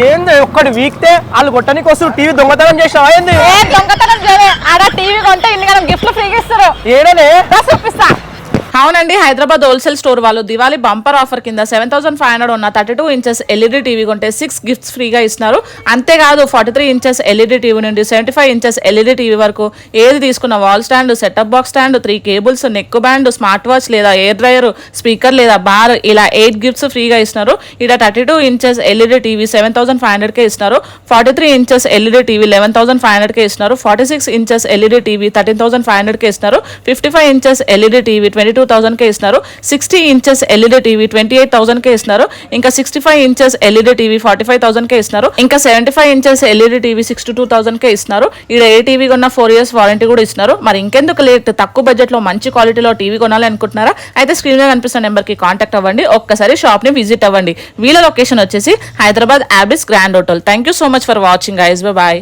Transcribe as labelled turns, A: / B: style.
A: ఏంది ఒక్కటి వీక్తే వాళ్ళు కొట్టడానికి వస్తూ టీవీ దొంగతనం చేసినావా ఏంది?
B: దొంగతనం చేయలే, ఆడ టీవీ కొంటే ఇన్ని గిఫ్ట్లు ఫ్రీగా ఇస్తారు.
A: ఏడనే
B: చూపిస్తా. అవునండి, హైదరాబాద్ హోల్సేల్ స్టోర్ వాళ్ళు దివాళీ బంపర్ ఆఫర్ కింద 7,500 ఉన్న 32 ఇంచెస్ ఎల్ఈడి టీవీ కొంటే 6 గిఫ్ట్స్ ఫ్రీగా ఇస్తున్నారు. అంతేకాదు 43 ఇంచెస్ ఎల్ఈడి టీవీ నుండి 75 ఇంచెస్ ఎల్ఈడి టీవీ వరకు ఏది తీసుకున్న wall stand, setup box stand, 3 cables, neck band, smart watch లేదా ఎయిర్ డ్రైయర్, స్పీకర్ లేదా బార్ ఇలా 8 గిఫ్ట్స్ ఫ్రీగా ఇస్తున్నారు. ఇక్కడ 32 ఇంచెస్ ఎల్ఈడి టీవీ 7,500కే ఇస్తున్నారు. 43 ఇంచెస్ ఎల్ఈడి టీవీ 11,500కే ఇస్తున్నారు. 46 ఇంచెస్ ఎల్ఈడి టీవీ 13,500కే ఇస్తున్నారు. 55 ఇంచెస్ ఎల్ఈడి టీవీ 22,000కే ఇస్తున్నారు. 60 ఇంచెస్ ఎల్ఈడి టీవీ 28,000కే ఇస్తున్నారు. ఇంకా 65 ఇంచెస్ ఎల్ఈడి టీవీ 45,000కే ఇస్తున్నారు. ఇంకా 75 ఇంచెస్ ఎల్ఈడి టీవీ 62,000కే ఇస్తున్నారు. ఇక్కడ ఏ టీవీ కొన్నా 4 years వారంటీ కూడా ఇస్తున్నారు. మరి ఇంకెందుకు లేట్, తక్కువ బడ్జెట్ లో మంచి క్వాలిటీలో టీవీ కొనాలి అనుకుంటున్నారా? అయితే స్క్రీన్ మీద కనిపిస్తున్న నెంబర్ కి కాంటాక్ట్ అవ్వండి. ఒక్కసారి షాప్ ని విజిట్ అవ్వండి. వీళ్ళ లొకేషన్ వచ్చేసి Hyderabad abyss grand hotel. Thank you so much for watching guys. By.